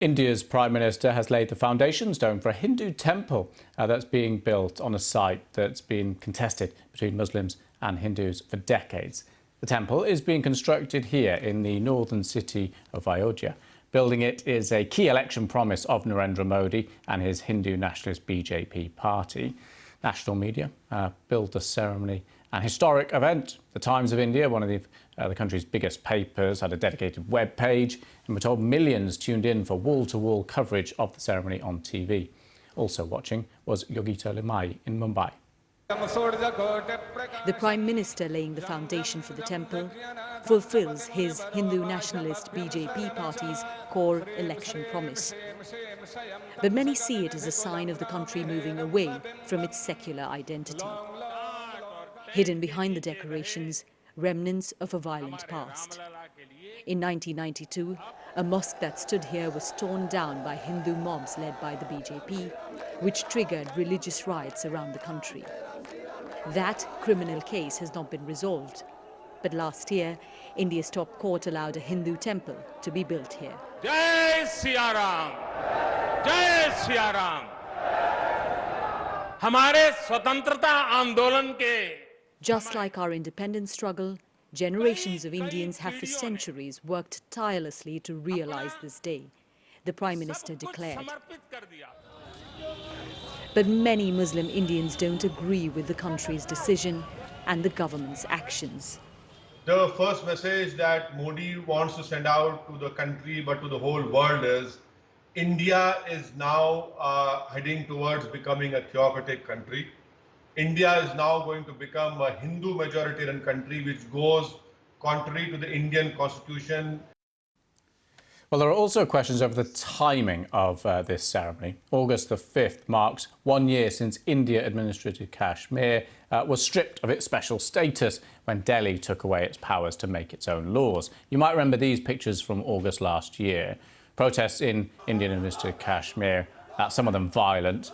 India's Prime Minister has laid the foundation stone for a Hindu temple that's being built on a site that's been contested between Muslims and Hindus for decades. The temple is being constructed here in the northern city of Ayodhya. Building it is a key election promise of Narendra Modi and his Hindu nationalist BJP party. National media billed the ceremony an historic event. The Times of India, one of the country's biggest papers, had a dedicated web page, and we're told millions tuned in for wall-to-wall coverage of the ceremony on TV. Also watching was Yogita Limai in Mumbai. The Prime Minister laying the foundation for the temple fulfills his Hindu nationalist BJP party's core election promise. But many see it as a sign of the country moving away from its secular identity. Hidden behind the decorations, remnants of a violent past. In 1992, a mosque that stood here was torn down by Hindu mobs led by the BJP, which triggered religious riots around the country. That criminal case has not been resolved. But last year, India's top court allowed a Hindu temple to be built here. Jai Siya Ram! Jai Siya Ram! हमारे स्वतंत्रता आंदोलन के Just like our independence struggle, generations of Indians have for centuries worked tirelessly to realize this day, the Prime Minister declared. But many Muslim Indians don't agree with the country's decision and the government's actions. The first message that Modi wants to send out to the country but to the whole world is India is now heading towards becoming a theocratic country. India is now going to become a Hindu majoritarian country, which goes contrary to the Indian constitution. Well, there are also questions over the timing of this ceremony. August the 5th marks 1 year since India administered Kashmir was stripped of its special status when Delhi took away its powers to make its own laws. You might remember these pictures from August last year. Protests in Indian-administered Kashmir, some of them violent.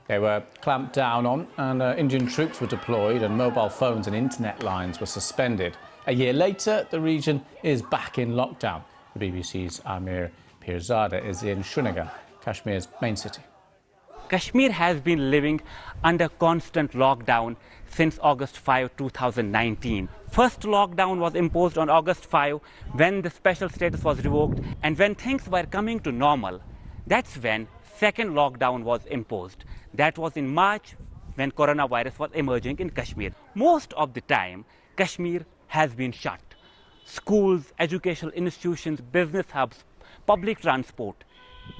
They were clamped down on, and Indian troops were deployed and mobile phones and internet lines were suspended. A year later, the region is back in lockdown. The BBC's Amir Pirzada is in Srinagar, Kashmir's main city. Kashmir has been living under constant lockdown since August 5, 2019. First lockdown was imposed on August 5 when the special status was revoked, and when things were coming to normal, that's when second lockdown was imposed. That was in March when coronavirus was emerging in Kashmir. Most of the time, Kashmir has been shut. Schools, educational institutions, business hubs, public transport,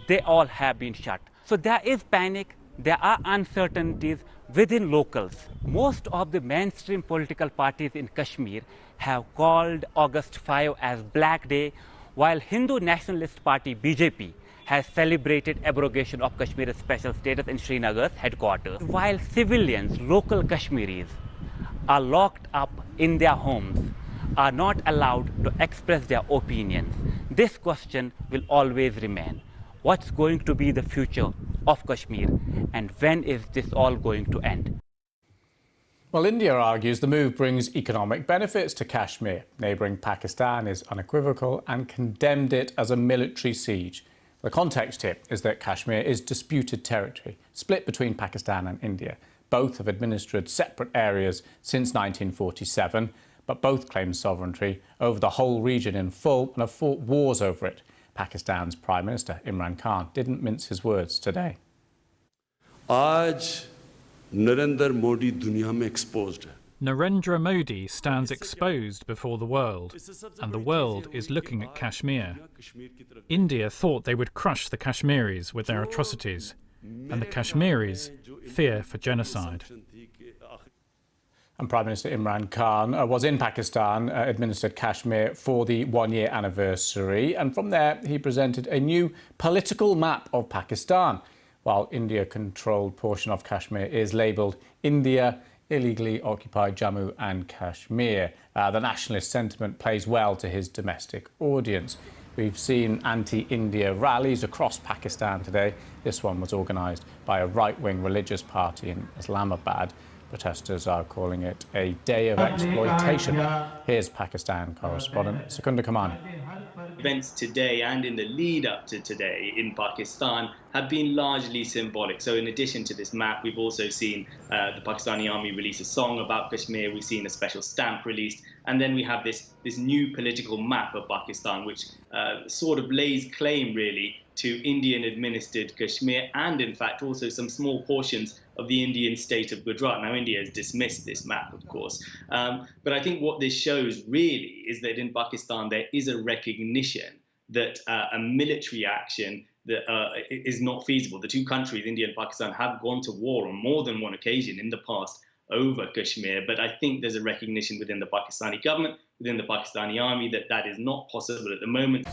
they all have been shut. So there is panic, there are uncertainties within locals. Most of the mainstream political parties in Kashmir have called August 5 as Black Day, while Hindu nationalist party BJP has celebrated abrogation of Kashmir's special status in Srinagar's headquarters. While civilians, local Kashmiris, are locked up in their homes, are not allowed to express their opinions, this question will always remain. What's going to be the future of Kashmir, and when is this all going to end? Well, India argues the move brings economic benefits to Kashmir. Neighbouring Pakistan is unequivocal and condemned it as a military siege. The context here is that Kashmir is disputed territory, split between Pakistan and India. Both have administered separate areas since 1947, but both claim sovereignty over the whole region in full and have fought wars over it. Pakistan's Prime Minister Imran Khan didn't mince his words today. आज नरेंद्र मोदी दुनिया में exposed है. Narendra Modi stands exposed before the world, and the world is looking at Kashmir. India thought they would crush the Kashmiris with their atrocities, and the Kashmiris fear for genocide. And Prime Minister Imran Khan was in Pakistan, administered Kashmir for the 1 year anniversary, and from there he presented a new political map of Pakistan, while India-controlled portion of Kashmir is labelled India illegally occupied Jammu and Kashmir. The nationalist sentiment plays well to his domestic audience. We've seen anti-India rallies across Pakistan today. This one was organised by a right-wing religious party in Islamabad. Protesters are calling it a day of exploitation. Here's Pakistan correspondent Secunda Kamani. events today and in the lead up to today in Pakistan have been largely symbolic. So in addition to this map, we've also seen the Pakistani army release a song about Kashmir. We've seen a special stamp released. And then we have this new political map of Pakistan, which sort of lays claim, really, to Indian-administered Kashmir and, in fact, also some small portions of the Indian state of Gujarat. Now, India has dismissed this map, of course. But I think what this shows, really, is that in Pakistan there is a recognition that a military action that is not feasible. The two countries, India and Pakistan, have gone to war on more than one occasion in the past over Kashmir, but I think there's a recognition within the Pakistani government, within the Pakistani army, that that is not possible at the moment.